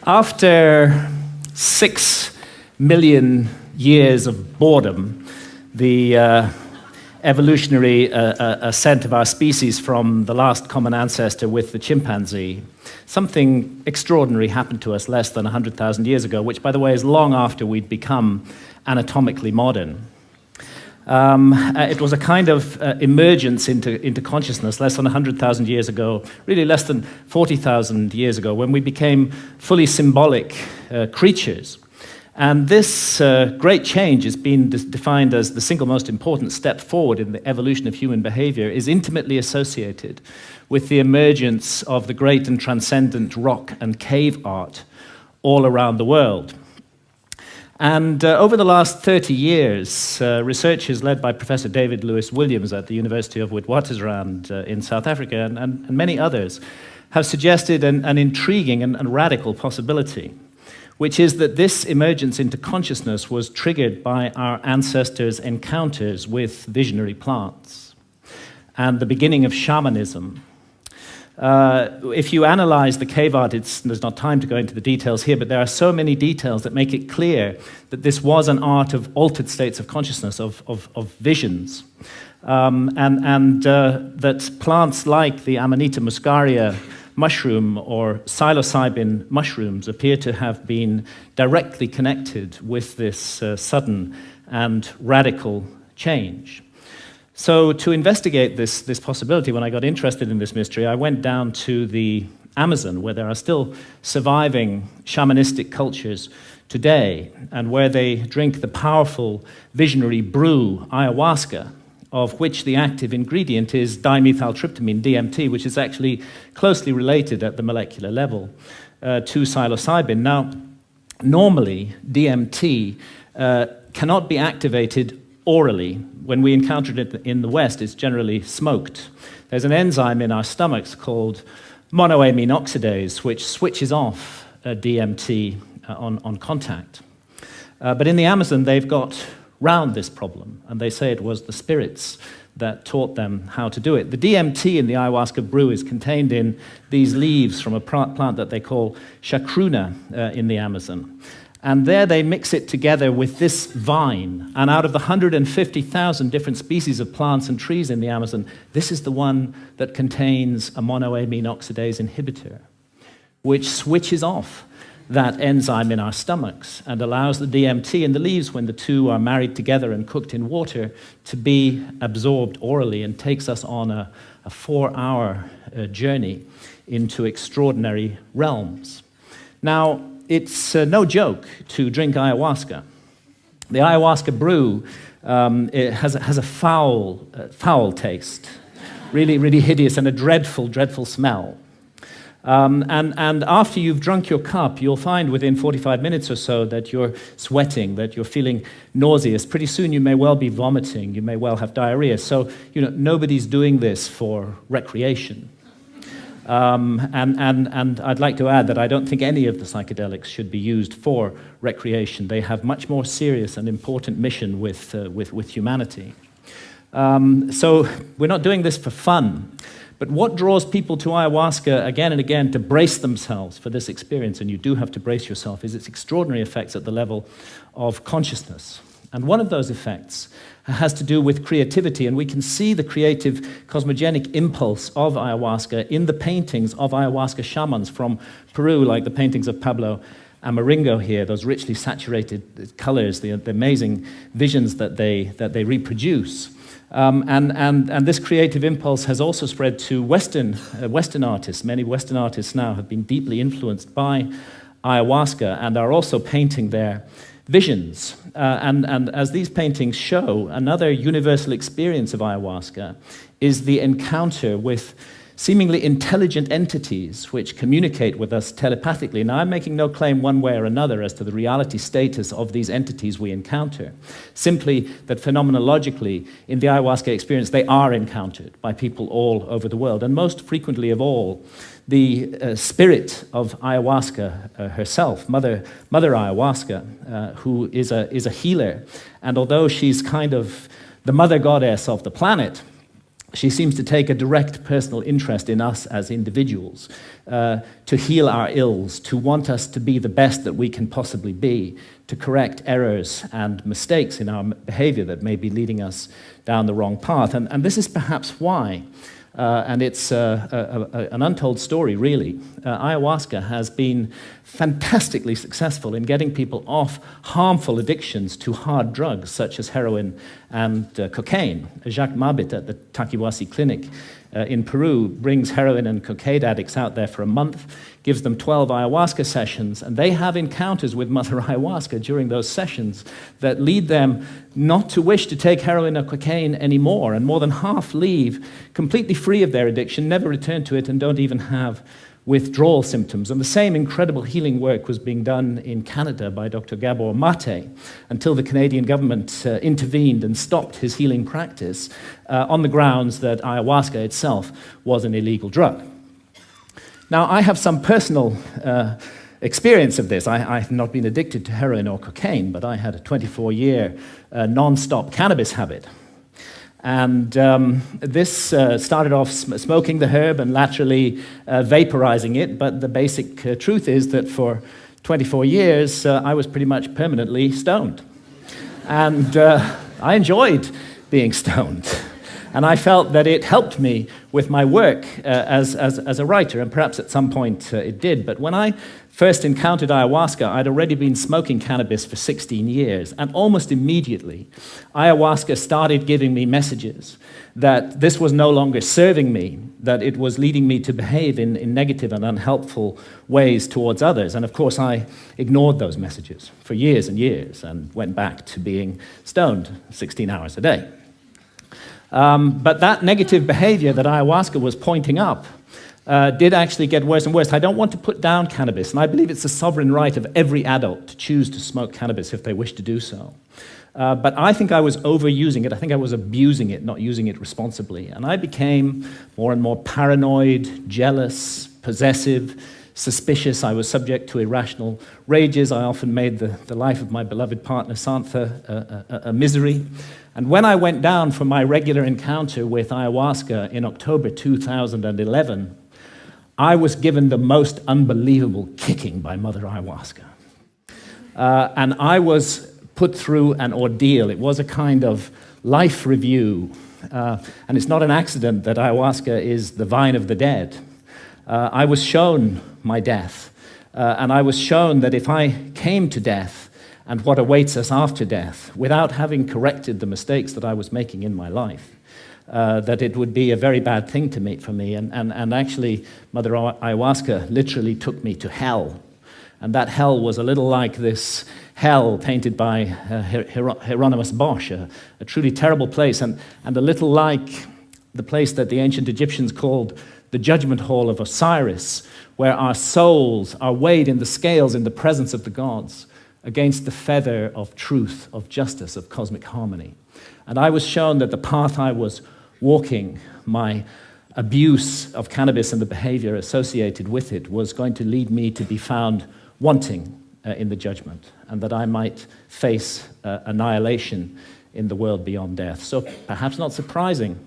After 6 million years of boredom, the evolutionary ascent of our species from the last common ancestor with the chimpanzee, something extraordinary happened to us less than 100,000 years ago, which, by the way, is long after we'd become anatomically modern. It was a kind of emergence into consciousness less than 100,000 years ago, really less than 40,000 years ago, when we became fully symbolic creatures. And this great change has been defined as the single most important step forward in the evolution of human behavior, is intimately associated with the emergence of the great and transcendent rock and cave art all around the world. And over the last 30 years, researchers led by Professor David Lewis Williams at the University of Witwatersrand in South Africa and many others have suggested an intriguing and radical possibility, which is that this emergence into consciousness was triggered by our ancestors' encounters with visionary plants and the beginning of shamanism. If you analyze the cave art, there's not time to go into the details here, but there are so many details that make it clear that this was an art of altered states of consciousness, of visions, and that plants like the Amanita muscaria mushroom or psilocybin mushrooms appear to have been directly connected with this sudden and radical change. So to investigate this possibility, when I got interested in this mystery, I went down to the Amazon, where there are still surviving shamanistic cultures today, and where they drink the powerful visionary brew ayahuasca, of which the active ingredient is dimethyltryptamine, D.M.T, which is actually closely related at the molecular level to psilocybin. Now, normally, D.M.T cannot be activated orally. When we encounter it in the West, it's generally smoked. There's an enzyme in our stomachs called monoamine oxidase, which switches off DMT on contact. But in the Amazon, they've got round this problem, and they say it was the spirits that taught them how to do it. The DMT in the ayahuasca brew is contained in these leaves from a plant that they call chacruna in the Amazon. And there they mix it together with this vine. And out of the 150,000 different species of plants and trees in the Amazon, this is the one that contains a monoamine oxidase inhibitor, which switches off that enzyme in our stomachs and allows the DMT in the leaves, when the two are married together and cooked in water, to be absorbed orally and takes us on a 4-hour journey into extraordinary realms. Now, it's no joke to drink ayahuasca. The ayahuasca brew it has a foul taste, really hideous, and a dreadful smell. And after you've drunk your cup, you'll find within 45 minutes or so that you're sweating, that you're feeling nauseous. Pretty soon you may well be vomiting, you may well have diarrhea. So, nobody's doing this for recreation. And I'd like to add that I don't think any of the psychedelics should be used for recreation. They have much more serious and important mission with humanity. So we're not doing this for fun. But what draws people to ayahuasca again and again to brace themselves for this experience, and you do have to brace yourself, is its extraordinary effects at the level of consciousness. And one of those effects has to do with creativity, and we can see the creative cosmogenic impulse of ayahuasca in the paintings of ayahuasca shamans from Peru, like the paintings of Pablo Amaringo here, those richly saturated colors, the amazing visions that they reproduce. And this creative impulse has also spread to Western artists. Many Western artists now have been deeply influenced by ayahuasca and are also painting their visions. And as these paintings show, another universal experience of ayahuasca is the encounter with seemingly intelligent entities which communicate with us telepathically. Now, I'm making no claim one way or another as to the reality status of these entities we encounter, simply that phenomenologically, in the ayahuasca experience, they are encountered by people all over the world. And most frequently of all, the spirit of ayahuasca herself, Mother Ayahuasca, who is a healer. And although she's kind of the mother goddess of the planet, She seems to take a direct personal interest in us as individuals, to heal our ills, to want us to be the best that we can possibly be, to correct errors and mistakes in our behavior that may be leading us down the wrong path. And this is perhaps why, and it's an untold story, really. Ayahuasca has been fantastically successful in getting people off harmful addictions to hard drugs, such as heroin and cocaine. Jacques Mabit at the Taquihuasi Clinic in Peru brings heroin and cocaine addicts out there for a month, gives them 12 ayahuasca sessions, and they have encounters with Mother Ayahuasca during those sessions that lead them not to wish to take heroin or cocaine anymore, and more than half leave completely free of their addiction, never return to it, and don't even have withdrawal symptoms. And the same incredible healing work was being done in Canada by Dr. Gabor Mate until the Canadian government intervened and stopped his healing practice on the grounds that ayahuasca itself was an illegal drug. Now, I have some personal experience of this. I've not been addicted to heroin or cocaine, but I had a 24-year non-stop cannabis habit. And this started off smoking the herb and laterally vaporizing it, but the basic truth is that for 24 years, I was pretty much permanently stoned. And I enjoyed being stoned. And I felt that it helped me with my work as a writer, and perhaps at some point it did. But when I first encountered ayahuasca, I'd already been smoking cannabis for 16 years, and almost immediately, ayahuasca started giving me messages that this was no longer serving me, that it was leading me to behave in negative and unhelpful ways towards others. And of course, I ignored those messages for years and years and went back to being stoned 16 hours a day. But that negative behavior that ayahuasca was pointing up did actually get worse and worse. I don't want to put down cannabis, and I believe it's the sovereign right of every adult to choose to smoke cannabis if they wish to do so. But I think I was overusing it. I think I was abusing it, not using it responsibly. And I became more and more paranoid, jealous, possessive, suspicious. I was subject to irrational rages. I often made the life of my beloved partner, Santha, a misery. And when I went down for my regular encounter with ayahuasca in October 2011, I was given the most unbelievable kicking by Mother Ayahuasca. And I was put through an ordeal. It was a kind of life review. And it's not an accident that ayahuasca is the vine of the dead. I was shown my death. And I was shown that if I came to death and what awaits us after death, without having corrected the mistakes that I was making in my life, that it would be a very bad thing for me. And actually, Mother Ayahuasca literally took me to hell. And that hell was a little like this hell painted by Hieronymus Bosch, a truly terrible place, and a little like the place that the ancient Egyptians called the judgment hall of Osiris, where our souls are weighed in the scales in the presence of the gods against the feather of truth, of justice, of cosmic harmony. And I was shown that the path I was walking, my abuse of cannabis and the behavior associated with it, was going to lead me to be found wanting in the judgment, and that I might face annihilation in the world beyond death. So perhaps not surprising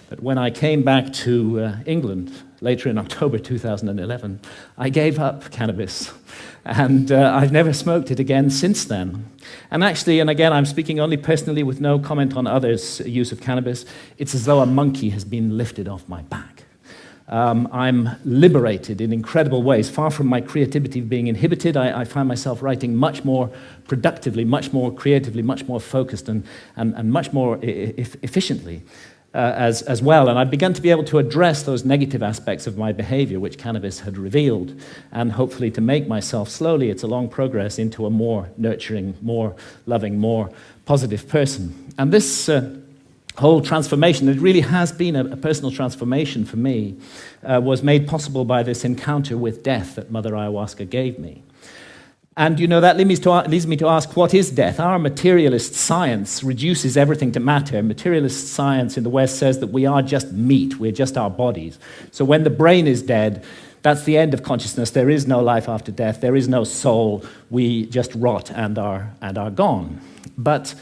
that when I came back to England later in October 2011, I gave up cannabis, and I've never smoked it again since then. And actually, and again, I'm speaking only personally with no comment on others' use of cannabis, it's as though a monkey has been lifted off my back. I'm liberated in incredible ways. Far from my creativity being inhibited, I find myself writing much more productively, much more creatively, much more focused, and much more efficiently as well. And I've begun to be able to address those negative aspects of my behavior, which cannabis had revealed, and hopefully to make myself slowly, it's a long progress, into a more nurturing, more loving, more positive person. And this whole transformation, it really has been a personal transformation for me, was made possible by this encounter with death that Mother Ayahuasca gave me. And you know, that leads me to ask, what is death? Our materialist science reduces everything to matter. Materialist science in the West says that we are just meat, we're just our bodies. So when the brain is dead, that's the end of consciousness. There is no life after death. There is no soul. We just rot and are gone. But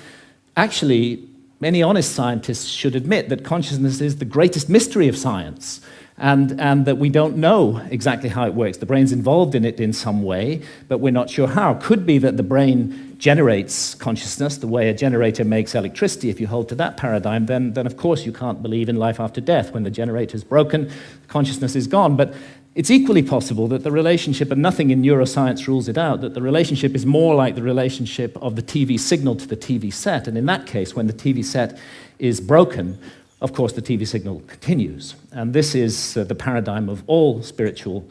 actually, many honest scientists should admit that consciousness is the greatest mystery of science, and that we don't know exactly how it works. The brain's involved in it in some way, but we're not sure how. Could be that the brain generates consciousness the way a generator makes electricity. If you hold to that paradigm, then of course you can't believe in life after death. When the generator's broken, consciousness is gone. But it's equally possible that the relationship, and nothing in neuroscience rules it out, that the relationship is more like the relationship of the TV signal to the TV set. And in that case, when the TV set is broken, of course, the TV signal continues. And this is the paradigm of all spiritual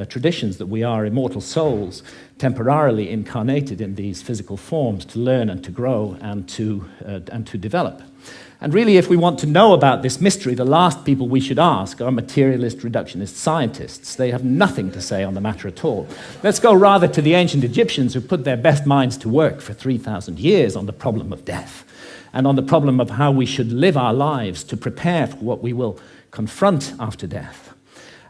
traditions, that we are immortal souls, temporarily incarnated in these physical forms to learn and to grow and to develop. And really, if we want to know about this mystery, the last people we should ask are materialist reductionist scientists. They have nothing to say on the matter at all. Let's go rather to the ancient Egyptians, who put their best minds to work for 3,000 years on the problem of death, and on the problem of how we should live our lives to prepare for what we will confront after death.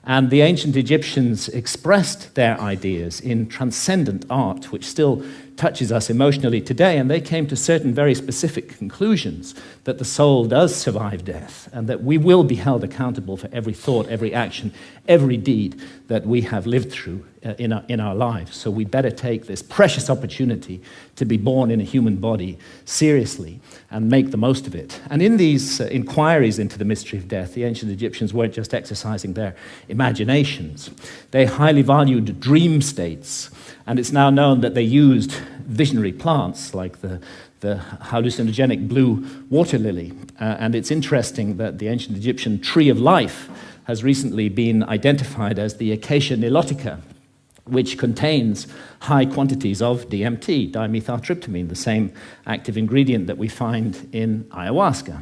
And the ancient Egyptians expressed their ideas in transcendent art, which still touches us emotionally today, and they came to certain very specific conclusions that the soul does survive death, and that we will be held accountable for every thought, every action, every deed that we have lived through in our lives. So we better take this precious opportunity to be born in a human body seriously and make the most of it. And in these inquiries into the mystery of death, the ancient Egyptians weren't just exercising their imaginations. They highly valued dream states, and it's now known that they used visionary plants like the hallucinogenic blue water lily. And it's interesting that the ancient Egyptian tree of life has recently been identified as the Acacia nilotica, which contains high quantities of DMT, dimethyltryptamine, the same active ingredient that we find in ayahuasca.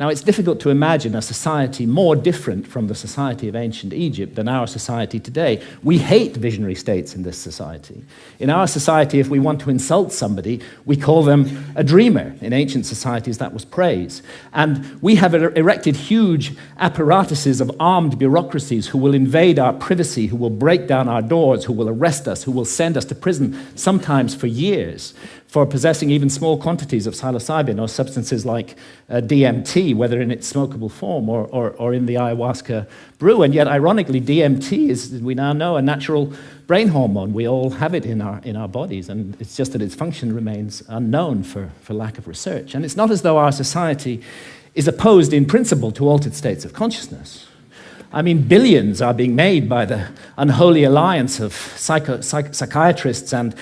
Now, it's difficult to imagine a society more different from the society of ancient Egypt than our society today. We hate visionary states in this society. In our society, if we want to insult somebody, we call them a dreamer. In ancient societies, that was praise. And we have erected huge apparatuses of armed bureaucracies who will invade our privacy, who will break down our doors, who will arrest us, who will send us to prison, sometimes for years, for possessing even small quantities of psilocybin or substances like D.M.T, whether in its smokable form or in the ayahuasca brew. And yet, ironically, DMT is, we now know, a natural brain hormone. We all have it in our bodies, and it's just that its function remains unknown for lack of research. And it's not as though our society is opposed in principle to altered states of consciousness. I mean, billions are being made by the unholy alliance of psychiatrists and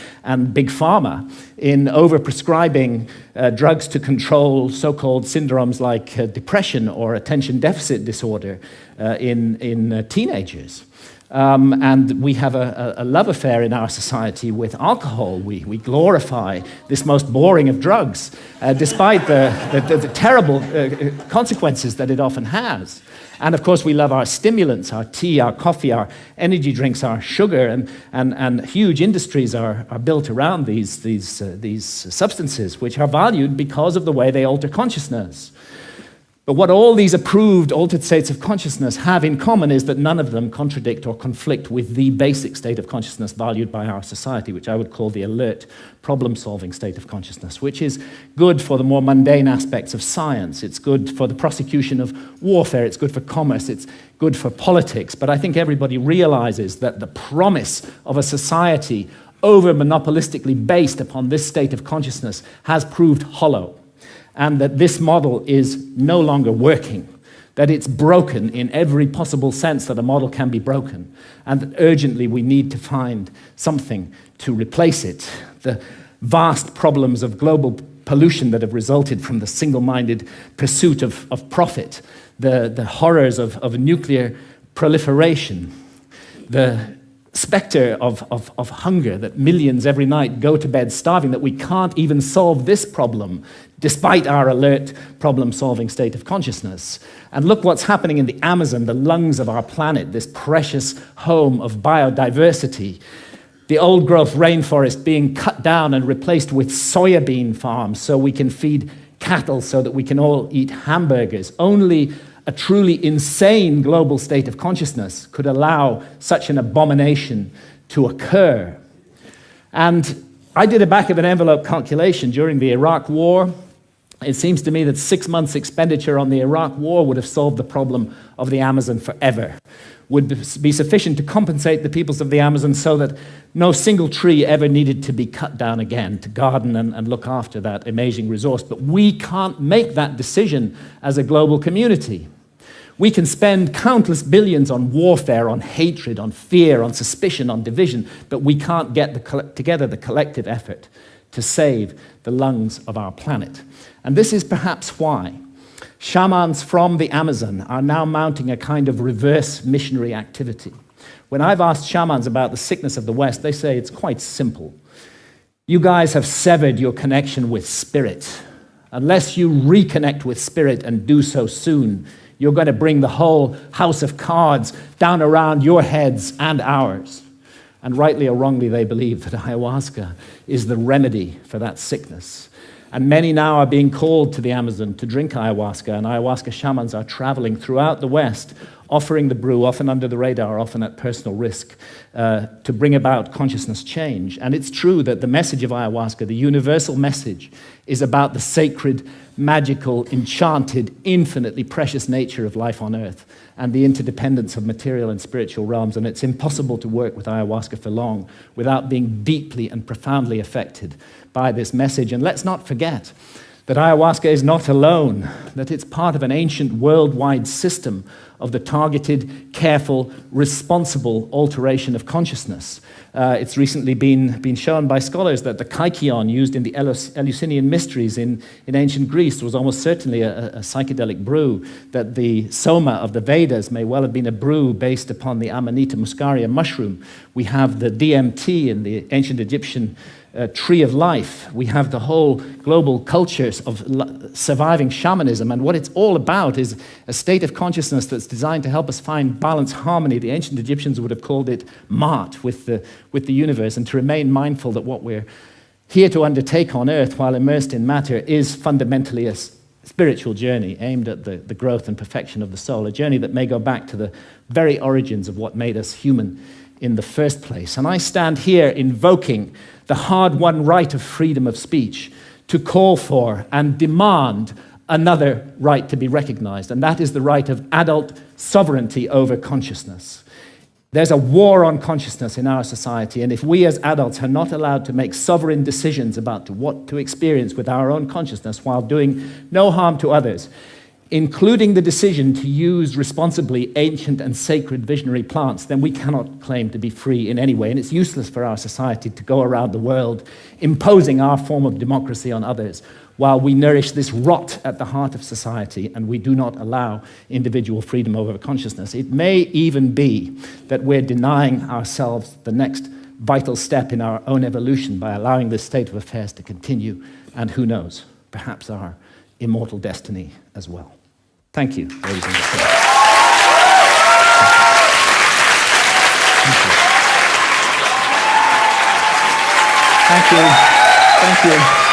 big pharma in overprescribing drugs to control so-called syndromes like depression or attention deficit disorder in teenagers. And we have a love affair in our society with alcohol. We glorify this most boring of drugs, despite the terrible consequences that it often has. And of course, we love our stimulants, our tea, our coffee, our energy drinks, our sugar, and huge industries are built around these substances, which are valued because of the way they alter consciousness. But what all these approved altered states of consciousness have in common is that none of them contradict or conflict with the basic state of consciousness valued by our society, which I would call the alert, problem-solving state of consciousness, which is good for the more mundane aspects of science. It's good for the prosecution of warfare. It's good for commerce. It's good for politics. But I think everybody realizes that the promise of a society over-monopolistically based upon this state of consciousness has proved hollow, and that this model is no longer working, that it's broken in every possible sense that a model can be broken, and that urgently we need to find something to replace it. The vast problems of global pollution that have resulted from the single-minded pursuit of profit, the horrors of nuclear proliferation, the specter of hunger, that millions every night go to bed starving, that we can't even solve this problem despite our alert problem-solving state of consciousness. And look what's happening in the Amazon, the lungs of our planet, this precious home of biodiversity. The old-growth rainforest being cut down and replaced with soybean farms so we can feed cattle, so that we can all eat hamburgers. Only a truly insane global state of consciousness could allow such an abomination to occur. And I did a back-of-an-envelope calculation during the Iraq War. It seems to me that 6 months' expenditure on the Iraq war would have solved the problem of the Amazon forever, would be sufficient to compensate the peoples of the Amazon so that no single tree ever needed to be cut down again to garden and look after that amazing resource. But we can't make that decision as a global community. We can spend countless billions on warfare, on hatred, on fear, on suspicion, on division, but we can't get together the collective effort to save the lungs of our planet. And this is perhaps why shamans from the Amazon are now mounting a kind of reverse missionary activity. When I've asked shamans about the sickness of the West, they say it's quite simple. You guys have severed your connection with spirit. Unless you reconnect with spirit and do so soon, you're going to bring the whole house of cards down around your heads and ours. And rightly or wrongly, they believe that ayahuasca is the remedy for that sickness. And many now are being called to the Amazon to drink ayahuasca, and ayahuasca shamans are traveling throughout the West, offering the brew, often under the radar, often at personal risk, to bring about consciousness change. And it's true that the message of ayahuasca, the universal message, is about the sacred, magical, enchanted, infinitely precious nature of life on Earth and the interdependence of material and spiritual realms. And it's impossible to work with ayahuasca for long without being deeply and profoundly affected by this message. And let's not forget that ayahuasca is not alone, that it's part of an ancient worldwide system of the targeted, careful, responsible alteration of consciousness. It's recently been shown by scholars that the kykeon used in the Eleusinian mysteries in ancient Greece was almost certainly a psychedelic brew, that the soma of the Vedas may well have been a brew based upon the Amanita muscaria mushroom. We have the D.M.T in the ancient Egyptian tree of life. We have the whole global cultures of surviving shamanism, and what it's all about is a state of consciousness that's designed to help us find balance, harmony. The ancient Egyptians would have called it Ma'at, with the universe, and to remain mindful that what we're here to undertake on Earth while immersed in matter is fundamentally a spiritual journey aimed at the growth and perfection of the soul, a journey that may go back to the very origins of what made us human in the first place. And I stand here invoking the hard-won right of freedom of speech to call for and demand another right to be recognized, and that is the right of adult sovereignty over consciousness. There's a war on consciousness in our society, and if we as adults are not allowed to make sovereign decisions about what to experience with our own consciousness while doing no harm to others, including the decision to use responsibly ancient and sacred visionary plants, then we cannot claim to be free in any way. And it's useless for our society to go around the world imposing our form of democracy on others while we nourish this rot at the heart of society and we do not allow individual freedom over consciousness. It may even be that we're denying ourselves the next vital step in our own evolution by allowing this state of affairs to continue, and who knows, perhaps our immortal destiny as well. Thank you, ladies and gentlemen. Thank you. Thank you.